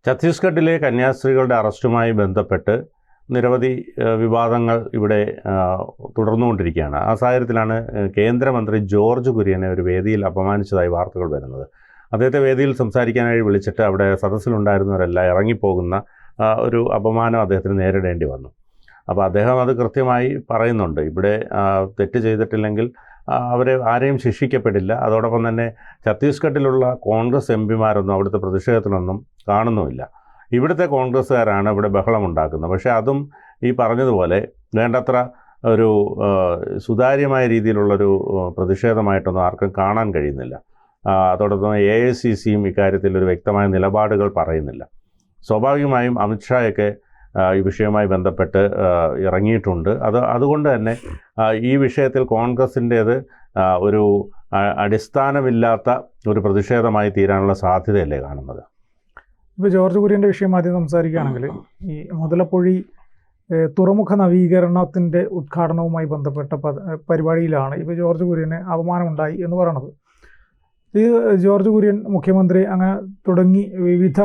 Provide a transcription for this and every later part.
ഛത്തീസ്ഗഡിലെ കന്യാസ്ത്രീകളുടെ അറസ്റ്റുമായി ബന്ധപ്പെട്ട് നിരവധി വിവാദങ്ങൾ ഇവിടെ തുടർന്നുകൊണ്ടിരിക്കുകയാണ്. ആ സാഹചര്യത്തിലാണ് കേന്ദ്രമന്ത്രി ജോർജ് കുര്യനെ ഒരു വേദിയിൽ അപമാനിച്ചതായി വാർത്തകൾ വരുന്നത്. അദ്ദേഹത്തെ വേദിയിൽ സംസാരിക്കാനായി വിളിച്ചിട്ട് അവിടെ സദസ്സിലുണ്ടായിരുന്നവരെല്ലാം ഇറങ്ങിപ്പോകുന്ന ഒരു അപമാനം അദ്ദേഹത്തിന് നേരിടേണ്ടി വന്നു. അപ്പോൾ അദ്ദേഹം അത് കൃത്യമായി പറയുന്നുണ്ട്. ഇവിടെ തെറ്റ് ചെയ്തിട്ടില്ലെങ്കിൽ അവരെ ആരെയും ശിക്ഷിക്കപ്പെടില്ല. അതോടൊപ്പം തന്നെ ഛത്തീസ്ഗഡിലുള്ള കോൺഗ്രസ് എംപിമാരൊന്നും അവിടുത്തെ പ്രതിഷേധത്തിലൊന്നും കാണുന്നുമില്ല. ഇവിടുത്തെ കോൺഗ്രസ്സുകാരാണ് ഇവിടെ ബഹളമുണ്ടാക്കുന്നത്. പക്ഷേ അതും ഈ പറഞ്ഞതുപോലെ വേണ്ടത്ര ഒരു സുതാര്യമായ രീതിയിലുള്ളൊരു പ്രതിഷേധമായിട്ടൊന്നും ആർക്കും കാണാൻ കഴിയുന്നില്ല. അതോടൊപ്പം AICCയും ഇക്കാര്യത്തിൽ ഒരു വ്യക്തമായ നിലപാടുകൾ പറയുന്നില്ല. സ്വാഭാവികമായും അമിത്ഷായൊക്കെ ഈ വിഷയവുമായി ബന്ധപ്പെട്ട് ഇറങ്ങിയിട്ടുണ്ട്. അതുകൊണ്ട് തന്നെ ഈ വിഷയത്തിൽ കോൺഗ്രസിൻ്റേത് ഒരു അടിസ്ഥാനമില്ലാത്ത ഒരു പ്രതിഷേധമായി തീരാനുള്ള സാധ്യതയല്ലേ കാണുന്നത്? ഇപ്പോൾ ജോർജ് കുര്യൻ്റെ വിഷയം ആദ്യം സംസാരിക്കുകയാണെങ്കിൽ, ഈ മുതലപ്പൊഴി തുറമുഖ നവീകരണത്തിൻ്റെ ഉദ്ഘാടനവുമായി ബന്ധപ്പെട്ട പരിപാടിയിലാണ് ഇപ്പോൾ ജോർജ് കുര്യന് അപമാനമുണ്ടായി എന്ന് പറയുന്നത്. ഈ ജോർജ് കുര്യൻ മുഖ്യമന്ത്രി അങ്ങനെ തുടങ്ങി വിവിധ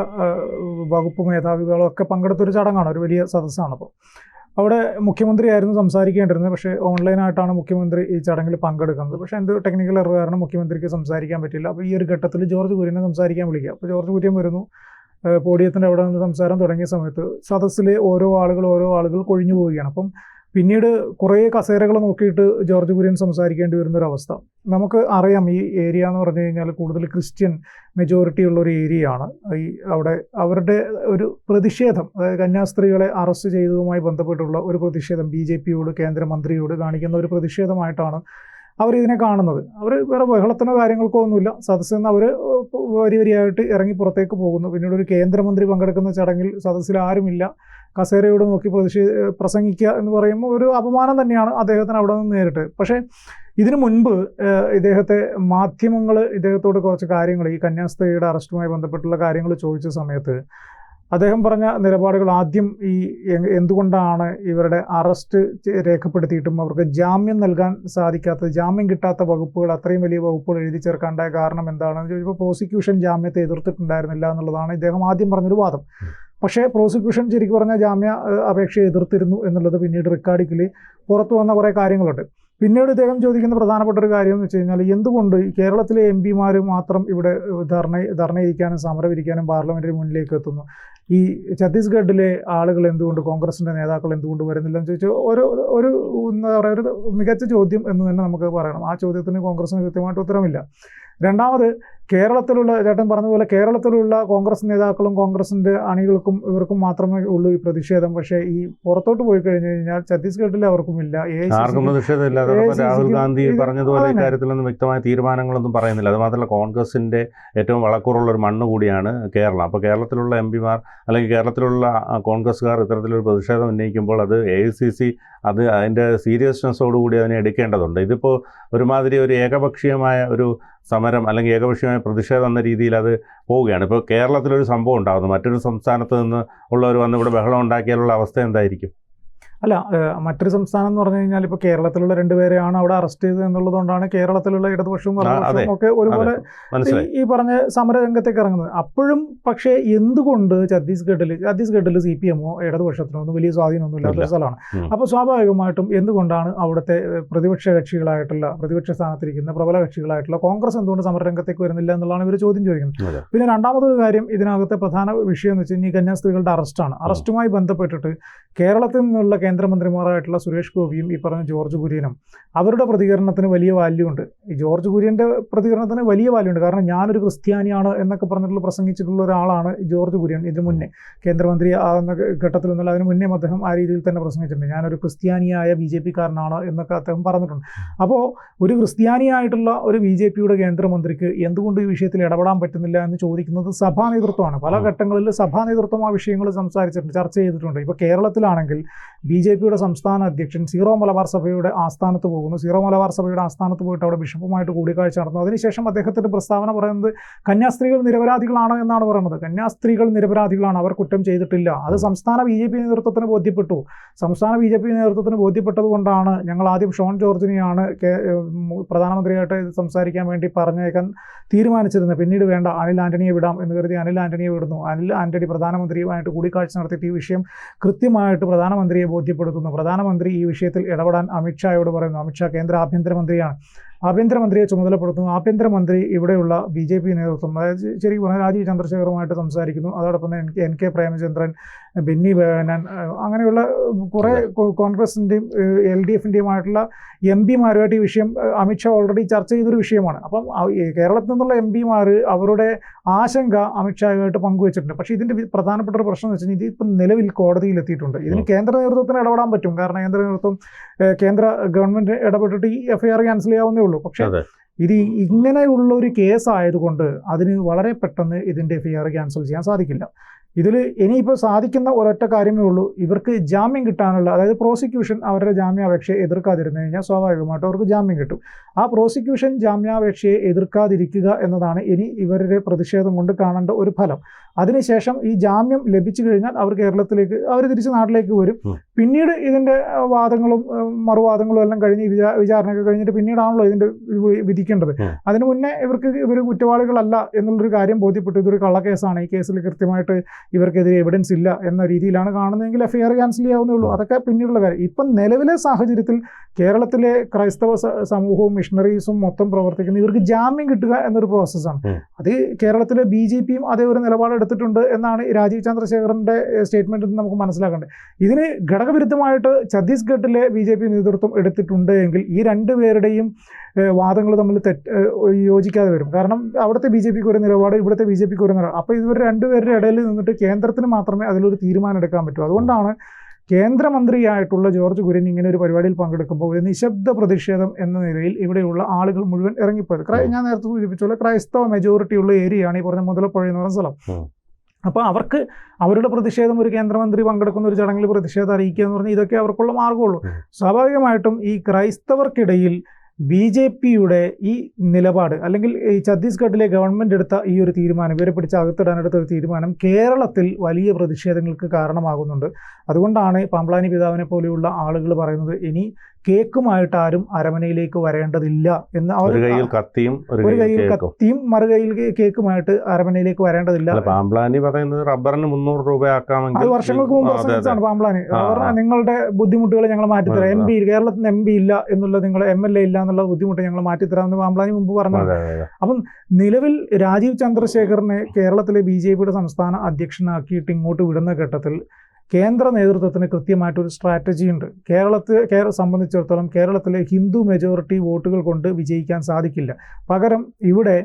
വകുപ്പ് മേധാവികളൊക്കെ പങ്കെടുത്തൊരു ചടങ്ങാണ്, ഒരു വലിയ സദസ്സാണപ്പോൾ. അവിടെ മുഖ്യമന്ത്രിയായിരുന്നു സംസാരിക്കേണ്ടിരുന്നത്. പക്ഷേ ഓൺലൈനായിട്ടാണ് മുഖ്യമന്ത്രി ഈ ചടങ്ങിൽ പങ്കെടുക്കുന്നത്. പക്ഷേ എന്ത് ടെക്നിക്കൽ എറർ കാരണം മുഖ്യമന്ത്രിക്ക് സംസാരിക്കാൻ പറ്റില്ല. അപ്പോൾ ഈ ഒരു ഘട്ടത്തിൽ ജോർജ് കുര്യനെ സംസാരിക്കാൻ വിളിക്കുക. അപ്പോൾ ജോർജ് കുര്യൻ വരുന്നു. പോഡിയത്തിൻ്റെ അവിടെ നിന്ന് സംസാരം തുടങ്ങിയ സമയത്ത് സദസ്സിലെ ഓരോ ആളുകൾ കൊഴിഞ്ഞു പോവുകയാണ്. അപ്പം പിന്നീട് കുറേ കസേരകൾ നോക്കിയിട്ട് ജോർജ് കുര്യൻ സംസാരിക്കേണ്ടി വരുന്നൊരവസ്ഥ. നമുക്ക് അറിയാം, ഈ ഏരിയ എന്ന് പറഞ്ഞു കഴിഞ്ഞാൽ കൂടുതൽ ക്രിസ്ത്യൻ മെജോറിറ്റി ഉള്ളൊരു ഏരിയയാണ്. ഈ അവിടെ അവരുടെ ഒരു പ്രതിഷേധം, അതായത് കന്യാസ്ത്രീകളെ അറസ്റ്റ് ചെയ്തതുമായി ബന്ധപ്പെട്ടുള്ള ഒരു പ്രതിഷേധം BJPയോട്, കേന്ദ്രമന്ത്രിയോട് കാണിക്കുന്ന ഒരു പ്രതിഷേധമായിട്ടാണ് അവരിതിനെ കാണുന്നത്. അവർ വേറെ ബഹളത്തിനോ കാര്യങ്ങൾക്കോ ഒന്നുമില്ല. സദസ്സിൽ നിന്ന് അവർ വരിയായിട്ട് ഇറങ്ങി പുറത്തേക്ക് പോകുന്നു. പിന്നീട് ഒരു കേന്ദ്രമന്ത്രി പങ്കെടുക്കുന്ന ചടങ്ങിൽ സദസ്സിൽ ആരുമില്ല, കസേരയോട് നോക്കി പ്രസംഗിക്കുക എന്ന് പറയുമ്പോൾ ഒരു അപമാനം തന്നെയാണ് അദ്ദേഹത്തിന് അവിടെ നിന്ന് നേരിട്ട്. പക്ഷേ ഇതിനു മുൻപ് ഇദ്ദേഹത്തെ മാധ്യമങ്ങൾ ഇദ്ദേഹത്തോട് കുറച്ച് കാര്യങ്ങൾ, ഈ കന്യാസ്ത്രീയുടെ അറസ്റ്റുമായി ബന്ധപ്പെട്ടുള്ള കാര്യങ്ങൾ ചോദിച്ച സമയത്ത് അദ്ദേഹം പറഞ്ഞ നിലപാടുകൾ, ആദ്യം ഈ എന്തുകൊണ്ടാണ് ഇവരുടെ അറസ്റ്റ് രേഖപ്പെടുത്തിയിട്ടും അവർക്ക് ജാമ്യം നൽകാൻ സാധിക്കാത്തത്, ജാമ്യം കിട്ടാത്ത വകുപ്പുകൾ, അത്രയും വലിയ വകുപ്പുകൾ എഴുതി ചേർക്കാണ്ടായ കാരണം എന്താണെന്ന് ചോദിച്ചപ്പോൾ പ്രോസിക്യൂഷൻ ജാമ്യത്തെ എതിർത്തിട്ടുണ്ടായിരുന്നില്ല എന്നുള്ളതാണ് ഇദ്ദേഹം ആദ്യം പറഞ്ഞൊരു വാദം. പക്ഷേ പ്രോസിക്യൂഷൻ ശരിക്കും പറഞ്ഞാൽ ജാമ്യ അപേക്ഷയെ എതിർത്തിരുന്നു എന്നുള്ളത് പിന്നീട് റെക്കോർഡിൽ പുറത്തു വന്ന കുറേ കാര്യങ്ങളുണ്ട്. പിന്നീട് ഇദ്ദേഹം ചോദിക്കുന്ന പ്രധാനപ്പെട്ട ഒരു കാര്യം എന്ന് വെച്ച് കഴിഞ്ഞാൽ, എന്തുകൊണ്ട് കേരളത്തിലെ MP മാത്രം ഇവിടെ ധർണയിരിക്കാനും സമരമിരിക്കാനും പാർലമെൻറ്റിന് മുന്നിലേക്ക് എത്തുന്നു, ഈ ഛത്തീസ്ഗഡിലെ ആളുകൾ എന്തുകൊണ്ട്, കോൺഗ്രസിൻ്റെ നേതാക്കൾ എന്തുകൊണ്ട് വരുന്നില്ലെന്ന് ചോദിച്ചാൽ ഒരു എന്താ പറയുക, ഒരു മികച്ച ചോദ്യം എന്ന് തന്നെ നമുക്ക് പറയണം. ആ ചോദ്യത്തിന് കോൺഗ്രസിന് കൃത്യമായിട്ട് ഉത്തരമില്ല. രണ്ടാമത്, കേരളത്തിലുള്ള, ചേട്ടൻ പറഞ്ഞതുപോലെ കേരളത്തിലുള്ള കോൺഗ്രസ് നേതാക്കളും കോൺഗ്രസിൻ്റെ അണികൾക്കും ഇവർക്കും മാത്രമേ ഉള്ളൂ ഈ പ്രതിഷേധം. പക്ഷേ ഈ പുറത്തോട്ട് പോയി കഴിഞ്ഞു കഴിഞ്ഞാൽ ഛത്തീസ്ഗഡിൽ അവർക്കുമില്ല. രാഹുൽ ഗാന്ധി പറഞ്ഞതുപോലെ ഇക്കാര്യത്തിലൊന്നും വ്യക്തമായ തീരുമാനങ്ങളൊന്നും പറയുന്നില്ല. അതുമാത്രമല്ല, കോൺഗ്രസിൻ്റെ ഏറ്റവും വളക്കൂറുള്ള ഒരു മണ്ണ് കൂടിയാണ് കേരളം. അപ്പോൾ കേരളത്തിലുള്ള MP അല്ലെങ്കിൽ കേരളത്തിലുള്ള കോൺഗ്രസ്സുകാർ ഇത്തരത്തിലൊരു പ്രതിഷേധം ഉന്നയിക്കുമ്പോൾ അത് AICC അതിൻ്റെ സീരിയസ്നെസ്സോടുകൂടി അതിനെ എടുക്കേണ്ടതുണ്ട്. ഇതിപ്പോൾ ഒരുമാതിരി ഒരു ഏകപക്ഷീയമായ ഒരു സമരം അല്ലെങ്കിൽ ഏകപക്ഷീയമായ പ്രതിഷേധം എന്ന രീതിയിൽ അത് പോവുകയാണ്. ഇപ്പോൾ കേരളത്തിലൊരു സംഭവം ഉണ്ടാകുന്നു, മറ്റൊരു സംസ്ഥാനത്ത് നിന്ന് ഉള്ളവർ വന്ന് ഇവിടെ ബഹളം ഉണ്ടാക്കിയാലുള്ള അവസ്ഥ എന്തായിരിക്കും? അല്ല, മറ്റൊരു സംസ്ഥാനം എന്ന് പറഞ്ഞു കഴിഞ്ഞാൽ ഇപ്പോൾ കേരളത്തിലുള്ള 2 പേരെയാണ് അവിടെ അറസ്റ്റ് ചെയ്തത് എന്നുള്ളതുകൊണ്ടാണ് കേരളത്തിലുള്ള ഇടതുപക്ഷവും വലതുപക്ഷവും ഒക്കെ ഒരുപോലെ ഈ പറഞ്ഞ സമരരംഗത്തേക്ക് ഇറങ്ങുന്നത്. അപ്പോഴും പക്ഷേ എന്തുകൊണ്ട് ഛത്തീസ്ഗഡിൽ CPMോ ഇടതുപക്ഷത്തിനോ ഒന്നും വലിയ സ്വാധീനമൊന്നും ഇല്ലാത്ത സ്ഥലമാണ്. അപ്പോൾ സ്വാഭാവികമായിട്ടും എന്തുകൊണ്ടാണ് അവിടുത്തെ പ്രതിപക്ഷ സ്ഥാനത്തിരിക്കുന്ന പ്രബല കക്ഷികളായിട്ടുള്ള കോൺഗ്രസ് എന്തുകൊണ്ട് സമരരംഗത്തേക്ക് വരുന്നില്ല എന്നുള്ളതാണ് ഇവർ ചോദ്യം ചോദിക്കുന്നത്. പിന്നെ രണ്ടാമതൊരു കാര്യം, ഇതിനകത്തെ പ്രധാന വിഷയം എന്ന് വെച്ച് കഴിഞ്ഞാൽ ഈ കന്യാസ്ത്രീകളുടെ അറസ്റ്റാണ്. അറസ്റ്റുമായി ബന്ധപ്പെട്ടിട്ട് കേരളത്തിൽ നിന്നുള്ള കേന്ദ്രമന്ത്രിമാരായിട്ടുള്ള സുരേഷ് ഗോപിയും ഈ പറഞ്ഞ ജോർജ് കുര്യനും അവരുടെ പ്രതികരണത്തിന് വലിയ വാല്യൂ ഉണ്ട്. ഈ ജോർജ് കുര്യൻ്റെ പ്രതികരണത്തിന് വലിയ വാല്യൂ ഉണ്ട്. കാരണം ഞാനൊരു ക്രിസ്ത്യാനിയാണ് എന്നൊക്കെ പറഞ്ഞിട്ടുള്ള പ്രസംഗിച്ചിട്ടുള്ള ഒരാളാണ് ജോർജ് കുര്യൻ. ഇതിനു മുന്നേ കേന്ദ്രമന്ത്രി ആകുന്ന ഘട്ടത്തിലൊന്നുമില്ല, അതിന് മുന്നേ അദ്ദേഹം ആ രീതിയിൽ തന്നെ പ്രസംഗിച്ചിട്ടുണ്ട്. ഞാനൊരു ക്രിസ്ത്യാനിയായ BJPക്കാരനാണ് എന്നൊക്കെ അദ്ദേഹം പറഞ്ഞിട്ടുണ്ട്. അപ്പോൾ ഒരു ക്രിസ്ത്യാനിയായിട്ടുള്ള ഒരു BJPയുടെ കേന്ദ്രമന്ത്രിക്ക് എന്തുകൊണ്ട് ഈ വിഷയത്തിൽ ഇടപെടാൻ പറ്റുന്നില്ല എന്ന് ചോദിക്കുന്നത് സഭാ നേതൃത്വമാണ്. പല ഘട്ടങ്ങളിൽ സഭാ നേതൃത്വം ആ വിഷയങ്ങൾ സംസാരിച്ചിട്ടുണ്ട്, ചർച്ച ചെയ്തിട്ടുണ്ട്. ഇപ്പോൾ കേരളത്തിലാണെങ്കിൽ BJP സംസ്ഥാന അധ്യക്ഷൻ സീറോ മലബാർ സഭയുടെ ആസ്ഥാനത്ത് പോകുന്നു. സീറോ മലബാർ സഭയുടെ ആസ്ഥാനത്ത് പോയിട്ട് അവിടെ ബിഷപ്പുമായിട്ട് കൂടിക്കാഴ്ച നടന്നു. അതിനുശേഷം അദ്ദേഹത്തിൻ്റെ പ്രസ്താവന പറയുന്നത് കന്യാസ്ത്രീകൾ നിരപരാധികളാണ് എന്നാണ് പറയുന്നത്. കന്യാസ്ത്രീകൾ നിരപരാധികളാണ്, അവർ കുറ്റം ചെയ്തിട്ടില്ല. അത് സംസ്ഥാന BJP നേതൃത്വത്തിന് ബോധ്യപ്പെട്ടു. സംസ്ഥാന BJP നേതൃത്വത്തിന് ബോധ്യപ്പെട്ടതുകൊണ്ടാണ് ഞങ്ങൾ ആദ്യം ഷോൺ ജോർജിനെയാണ് പ്രധാനമന്ത്രിയായിട്ട് സംസാരിക്കാൻ വേണ്ടി പറഞ്ഞേക്കാൻ തീരുമാനിച്ചിരുന്നത്. പിന്നീട് വേണ്ട, അനിൽ ആന്റണിയെ വിടാം എന്ന് കരുതി അനിൽ ആന്റണിയെ വിടുന്നു. അനിൽ ആന്റണി പ്രധാനമന്ത്രിയുമായിട്ട് കൂടിക്കാഴ്ച നടത്തിയിട്ട് ഈ വിഷയം കൃത്യമായിട്ട് പ്രധാനമന്ത്രിയെ ബോധ്യപ്പെടുത്തുന്നു. പ്രധാനമന്ത്രി ഈ വിഷയത്തിൽ ഇടപെടാൻ അമിത്ഷായോട് പറയുന്നു. അമിത്ഷാ കേന്ദ്ര ആഭ്യന്തരമന്ത്രിയാണ്. ആഭ്യന്തരമന്ത്രിയെ ചുമതലപ്പെടുത്തുന്നു. ആഭ്യന്തരമന്ത്രി ഇവിടെയുള്ള BJP നേതൃത്വം, അതായത് ശരിക്കും പറഞ്ഞാൽ രാജീവ് ചന്ദ്രശേഖറുമായിട്ട് സംസാരിക്കുന്നു. അതോടൊപ്പം തന്നെ NK പ്രേമചന്ദ്രൻ, ബെന്നി ബെഹനാൻ, അങ്ങനെയുള്ള കുറേ കോൺഗ്രസിൻ്റെയും LDFൻ്റെയുമായിട്ടുള്ള MP മാരുമായിട്ട് ഈ വിഷയം അമിത്ഷാ ഓൾറെഡി ചർച്ച ചെയ്തൊരു വിഷയമാണ്. അപ്പം കേരളത്തിൽ നിന്നുള്ള MP അവരുടെ ആശങ്ക അമിത്ഷായുമായിട്ട് പങ്കുവച്ചിട്ടുണ്ട്. പക്ഷേ ഇതിൻ്റെ പ്രധാനപ്പെട്ട ഒരു പ്രശ്നം എന്ന് വെച്ചാൽ ഇതിപ്പം നിലവിൽ കോടതിയിലെത്തിയിട്ടുണ്ട്. ഇതിന് കേന്ദ്ര നേതൃത്വത്തിന് ഇടപെടാൻ പറ്റും. കാരണം കേന്ദ്ര നേതൃത്വം, കേന്ദ്ര ഗവൺമെൻറ് ഇടപെട്ടിട്ട് ഈ FIR ക്യാൻസൽ ചെയ്യാവുന്നേ ഉള്ളൂ. പക്ഷേ ഇത് ഇങ്ങനെയുള്ള ഒരു കേസായതുകൊണ്ട് അതിന് വളരെ പെട്ടെന്ന് ഇതിൻ്റെ FIR ക്യാൻസൽ ചെയ്യാൻ സാധിക്കില്ല. ഇതിൽ ഇനിയിപ്പോൾ സാധിക്കുന്ന ഒരൊറ്റ കാര്യമേ ഉള്ളൂ, ഇവർക്ക് ജാമ്യം കിട്ടാനുള്ള, അതായത് പ്രോസിക്യൂഷൻ അവരുടെ ജാമ്യാപേക്ഷയെ എതിർക്കാതിരുന്നു കഴിഞ്ഞാൽ സ്വാഭാവികമായിട്ടും അവർക്ക് ജാമ്യം കിട്ടും. ആ പ്രോസിക്യൂഷൻ ജാമ്യാപേക്ഷയെ എതിർക്കാതിരിക്കുക എന്നതാണ് ഇനി ഇവരുടെ പ്രതിഷേധം കൊണ്ട് കാണേണ്ട ഒരു ഫലം. അതിനുശേഷം ഈ ജാമ്യം ലഭിച്ചു കഴിഞ്ഞാൽ അവർ കേരളത്തിലേക്ക്, അവർ തിരിച്ച് നാട്ടിലേക്ക് വരും. പിന്നീട് ഇതിൻ്റെ വാദങ്ങളും മറുവാദങ്ങളും എല്ലാം കഴിഞ്ഞ് വിചാരണയൊക്കെ കഴിഞ്ഞിട്ട് പിന്നീടാണല്ലോ ഇതിൻ്റെ വിധിക്കേണ്ടത്. അതിനു മുന്നേ ഇവർ കുറ്റവാളികളല്ല എന്നുള്ളൊരു കാര്യം ബോധ്യപ്പെട്ടു. ഇതൊരു കള്ളക്കേസാണ്, ഈ കേസിൽ കൃത്യമായിട്ട് ഇവർക്കെതിരെ എവിഡൻസ് ഇല്ല എന്ന രീതിയിലാണ് കാണുന്നതെങ്കിൽ FIR ക്യാൻസൽ ചെയ്യാവുന്നേ ഉള്ളൂ. അതൊക്കെ പിന്നീടുള്ള കാര്യം. ഇപ്പം നിലവിലെ സാഹചര്യത്തിൽ കേരളത്തിലെ ക്രൈസ്തവ സമൂഹവും മിഷണറീസും മൊത്തം പ്രവർത്തിക്കുന്ന ഇവർക്ക് ജാമ്യം കിട്ടുക എന്നൊരു പ്രോസസ്സാണ്. അത് കേരളത്തിലെ BJPയും അതേ ഒരു നിലപാടെടുത്തിട്ടുണ്ട് എന്നാണ് രാജീവ് ചന്ദ്രശേഖറിൻ്റെ സ്റ്റേറ്റ്മെൻറ്റിൽ നിന്ന് നമുക്ക് മനസ്സിലാക്കേണ്ടത്. ഇതിന് ഘടകവിരുദ്ധമായിട്ട് ഛത്തീസ്ഗഡിലെ BJP നേതൃത്വം എടുത്തിട്ടുണ്ട് എങ്കിൽ ഈ രണ്ടുപേരുടെയും വാദങ്ങൾ തമ്മിൽ യോജിക്കാതെ വരും. കാരണം അവിടുത്തെ BJPക്ക് ഒരു നിലപാട്, ഇവിടുത്തെ BJPക്ക് ഒരു നിലപാട്. അപ്പോൾ ഇവർ രണ്ടുപേരുടെ ഇടയിൽ നിന്നിട്ട് കേന്ദ്രത്തിന് മാത്രമേ അതിലൊരു തീരുമാനം എടുക്കാൻ പറ്റൂ. അതുകൊണ്ടാണ് കേന്ദ്രമന്ത്രിയായിട്ടുള്ള ജോർജ് കുര്യൻ ഇങ്ങനെ ഒരു പരിപാടിയിൽ പങ്കെടുക്കുമ്പോൾ ഒരു നിശബ്ദ പ്രതിഷേധം എന്ന നിലയിൽ ഇവിടെയുള്ള ആളുകൾ മുഴുവൻ ഇറങ്ങിപ്പോയത്. ഞാൻ നേരത്തെ സൂചിപ്പിച്ചുള്ള ക്രൈസ്തവ മെജോറിറ്റിയുള്ള ഏരിയയാണ് ഈ പറഞ്ഞ മുതലപ്പുഴ എന്ന് പറയുന്ന സ്ഥലം. അപ്പോൾ അവർക്ക് അവരുടെ പ്രതിഷേധം, ഒരു കേന്ദ്രമന്ത്രി പങ്കെടുക്കുന്ന ഒരു ചടങ്ങിൽ പ്രതിഷേധം അറിയിക്കുക എന്ന് പറഞ്ഞാൽ ഇതൊക്കെ അവർക്കുള്ള മാർഗ്ഗമുള്ളൂ. സ്വാഭാവികമായിട്ടും ഈ ക്രൈസ്തവർക്കിടയിൽ BJPയുടെ ഈ നിലപാട്, അല്ലെങ്കിൽ ഈ ഛത്തീസ്ഗഡിലെ ഗവൺമെൻറ് എടുത്ത ഈ ഒരു തീരുമാനം, ഇവരെ പിടിച്ച് അകത്തിടാനെടുത്ത ഒരു തീരുമാനം കേരളത്തിൽ വലിയ പ്രതിഷേധങ്ങൾക്ക് കാരണമാകുന്നുണ്ട്. അതുകൊണ്ടാണ് പാമ്പ്ളാനി പിതാവിനെ പോലെയുള്ള ആളുകൾ പറയുന്നത് ഇനി കേക്കുമായിട്ട് ആരും അരമനയിലേക്ക് വരേണ്ടതില്ല എന്ന്. ഒരു കയ്യിൽ കത്തിയും മറുകൈയിൽ കേക്കുമായിട്ട് അരമനയിലേക്ക് വരേണ്ടതില്ല. പാമ്പ്ളാനി പറയുന്നത് റബ്ബറിന് 300 രൂപയാക്കാമെങ്കിൽ, അത് വർഷങ്ങൾക്ക് മുമ്പ് പ്രസംഗിച്ചാണ് പാമ്പ്ളാനി. നിങ്ങളുടെ ബുദ്ധിമുട്ടുകൾ ഞങ്ങൾ മാറ്റിത്തരാം, കേരളത്തിൽ നിന്ന് MP ഇല്ല എന്നുള്ള, നിങ്ങൾ MLA ഇല്ല എന്നുള്ള ബുദ്ധിമുട്ട് ഞങ്ങൾ മാറ്റിത്തരാമെന്ന് പാമ്പ്ളാനി മുമ്പ് പറഞ്ഞു. അപ്പം നിലവിൽ രാജീവ് ചന്ദ്രശേഖറിനെ കേരളത്തിലെ BJPയുടെ സംസ്ഥാന അധ്യക്ഷനാക്കിയിട്ട് ഇങ്ങോട്ട് വിടുന്ന ഘട്ടത്തിൽ കേന്ദ്ര നേതൃത്വത്തിന് കൃത്യമായിട്ടൊരു സ്ട്രാറ്റജി ഉണ്ട്. കേരളത്തെ സംബന്ധിച്ചിടത്തോളം കേരളത്തിലെ ഹിന്ദു മെജോറിറ്റി വോട്ടുകൾ കൊണ്ട് വിജയിക്കാൻ സാധിക്കില്ല. പകരം ഇവിടെ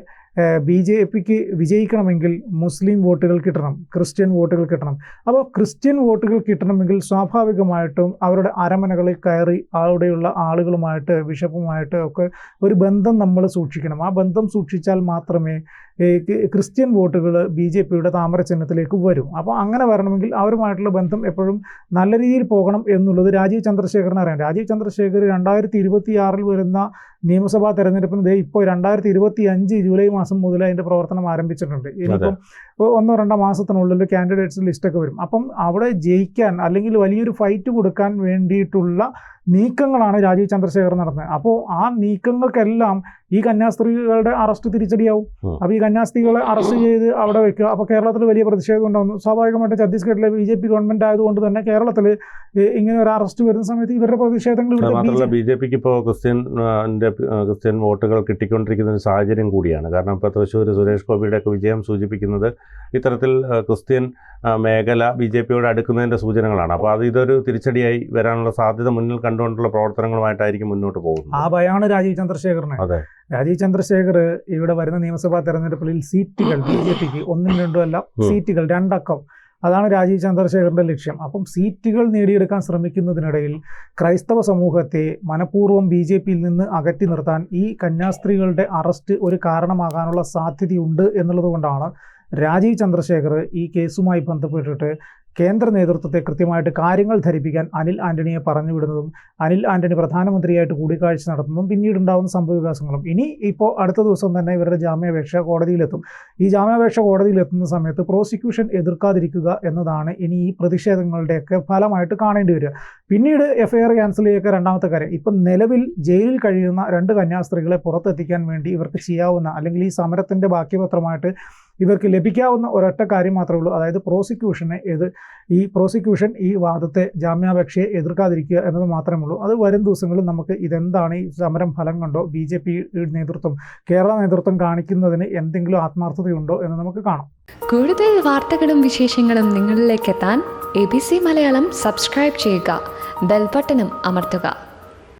BJPക്ക് വിജയിക്കണമെങ്കിൽ മുസ്ലിം വോട്ടുകൾ കിട്ടണം, ക്രിസ്ത്യൻ വോട്ടുകൾ കിട്ടണം. അപ്പോൾ ക്രിസ്ത്യൻ വോട്ടുകൾ കിട്ടണമെങ്കിൽ സ്വാഭാവികമായിട്ടും അവരുടെ അരമനകളിൽ കയറി അവിടെയുള്ള ആളുകളുമായിട്ട്, ബിഷപ്പുമായിട്ട് ഒക്കെ ഒരു ബന്ധം നമ്മൾ സൂക്ഷിക്കണം. ആ ബന്ധം സൂക്ഷിച്ചാൽ മാത്രമേ ക്രിസ്ത്യൻ വോട്ടുകൾ BJPയുടെ താമര ചിഹ്നത്തിലേക്ക് വരും. അപ്പോൾ അങ്ങനെ വരണമെങ്കിൽ അവരുമായിട്ടുള്ള ബന്ധം എപ്പോഴും നല്ല രീതിയിൽ പോകണം എന്നുള്ളത് രാജീവ് ചന്ദ്രശേഖറിന് അറിയാം. രാജീവ് ചന്ദ്രശേഖർ 2026 വരുന്ന നിയമസഭാ തെരഞ്ഞെടുപ്പിന് ഇപ്പോൾ 2025 ജൂലൈ മാസം മുതൽ അതിൻ്റെ പ്രവർത്തനം ആരംഭിച്ചിട്ടുണ്ട്. ഇനിയിപ്പം 1-2 മാസത്തിനുള്ളിൽ കാൻഡിഡേറ്റ്സ് ലിസ്റ്റൊക്കെ വരും. അപ്പം അവിടെ ജയിക്കാൻ അല്ലെങ്കിൽ വലിയൊരു ഫൈറ്റ് കൊടുക്കാൻ വേണ്ടിയിട്ടുള്ള നീക്കങ്ങളാണ് രാജീവ് ചന്ദ്രശേഖർ നടത്തുന്നത്. അപ്പോൾ ആ നീക്കങ്ങൾക്കെല്ലാം ഈ കന്യാസ്ത്രീകളുടെ അറസ്റ്റ് തിരിച്ചടിയാവും. അപ്പോൾ ഈ കന്യാസ്ത്രീകളെ അറസ്റ്റ് ചെയ്ത് അവിടെ വെക്കുക. അപ്പോൾ കേരളത്തിൽ വലിയ പ്രതിഷേധം ഉണ്ടാകുന്നു. സ്വാഭാവികമായിട്ട് ഛത്തീസ്ഗഡിലെ BJP ഗവൺമെൻറ് ആയതുകൊണ്ട് തന്നെ കേരളത്തിൽ ഇങ്ങനെ ഒരു അറസ്റ്റ് വരുന്ന സമയത്ത് ഇവരുടെ പ്രതിഷേധങ്ങൾ, BJPക്ക് ഇപ്പോൾ ക്രിസ്ത്യൻ വോട്ടുകൾ കിട്ടിക്കൊണ്ടിരിക്കുന്ന ഒരു സാഹചര്യം കൂടിയാണ്. കാരണം ഇപ്പോൾ തൃശ്ശൂർ സുരേഷ് ഗോപിയുടെയൊക്കെ വിജയം സൂചിപ്പിക്കുന്നത് ഇത്തരത്തിൽ ക്രിസ്ത്യൻ മേഖല BJPയോട് അടുക്കുന്നതിൻ്റെ സൂചനകളാണ്. അപ്പോൾ ഇതൊരു തിരിച്ചടിയായി വരാനുള്ള സാധ്യത മുന്നിൽ കണ്ടുകൊണ്ടുള്ള പ്രവർത്തനങ്ങളുമായിട്ടായിരിക്കും മുന്നോട്ട് പോകുന്നത്. ആ ഭയമാണ് രാജീവ് ചന്ദ്രശേഖറിന്. അതെ, രാജീവ് ചന്ദ്രശേഖർ ഇവിടെ വരുന്ന നിയമസഭാ തെരഞ്ഞെടുപ്പിൽ സീറ്റുകൾ BJPക്ക് 1-2 അല്ല, സീറ്റുകൾ 2 അക്കം, അതാണ് രാജീവ് ചന്ദ്രശേഖറിൻ്റെ ലക്ഷ്യം. അപ്പം സീറ്റുകൾ നേടിയെടുക്കാൻ ശ്രമിക്കുന്നതിനിടയിൽ ക്രൈസ്തവ സമൂഹത്തെ മനഃപൂർവ്വം BJPയിൽ നിന്ന് അകറ്റി നിർത്താൻ ഈ കന്യാസ്ത്രീകളുടെ അറസ്റ്റ് ഒരു കാരണമാകാനുള്ള സാധ്യതയുണ്ട് എന്നുള്ളത് കൊണ്ടാണ് രാജീവ് ചന്ദ്രശേഖർ ഈ കേസുമായി ബന്ധപ്പെട്ടിട്ട് കേന്ദ്ര നേതൃത്വത്തെ കൃത്യമായിട്ട് കാര്യങ്ങൾ ധരിപ്പിക്കാൻ അനിൽ ആന്റണിയെ പറഞ്ഞുവിടുന്നതും അനിൽ ആന്റണി പ്രധാനമന്ത്രിയായിട്ട് കൂടിക്കാഴ്ച നടത്തുന്നതും പിന്നീടുണ്ടാകുന്ന സംഭവവികാസങ്ങളും. ഇനി ഇപ്പോൾ അടുത്ത ദിവസം തന്നെ ഇവരുടെ ജാമ്യാപേക്ഷ കോടതിയിലെത്തും. ഈ ജാമ്യാപേക്ഷ കോടതിയിലെത്തുന്ന സമയത്ത് പ്രോസിക്യൂഷൻ എതിർക്കാതിരിക്കുക എന്നതാണ് ഇനി ഈ പ്രതിഷേധങ്ങളുടെയൊക്കെ ഫലമായിട്ട് കാണേണ്ടി വരിക. പിന്നീട് FIR ക്യാൻസൽ ചെയ്യുക രണ്ടാമത്തെ കാര്യം. ഇപ്പം നിലവിൽ ജയിലിൽ കഴിയുന്ന 2 കന്യാസ്ത്രീകളെ പുറത്തെത്തിക്കാൻ വേണ്ടി ഇവർക്ക് ചെയ്യാവുന്ന, അല്ലെങ്കിൽ ഈ സമരത്തിൻ്റെ ബാക്കിപത്രമായിട്ട് ഇവർക്ക് ലഭിക്കാവുന്ന ഒരൊറ്റ കാര്യം മാത്രമേ ഉള്ളൂ. അതായത് പ്രോസിക്യൂഷൻ ഈ വാദത്തെ, ജാമ്യാപേക്ഷയെ എതിർക്കാതിരിക്കുക എന്നത് മാത്രമേ ഉള്ളൂ. അത് വരും ദിവസങ്ങളിൽ നമുക്ക് ഇതെന്താണ്, ഈ സമരം ഫലം കണ്ടോ, BJP നേതൃത്വം, കേരള നേതൃത്വം കാണിക്കുന്നതിന് എന്തെങ്കിലും ആത്മാർത്ഥതയുണ്ടോ എന്ന് നമുക്ക് കാണാം. കൂടുതൽ വാർത്തകളും വിശേഷങ്ങളും നിങ്ങളിലേക്ക് എത്താൻ ABC മലയാളം സബ്സ്ക്രൈബ് ചെയ്യുക, ബെൽബട്ടനും അമർത്തുക.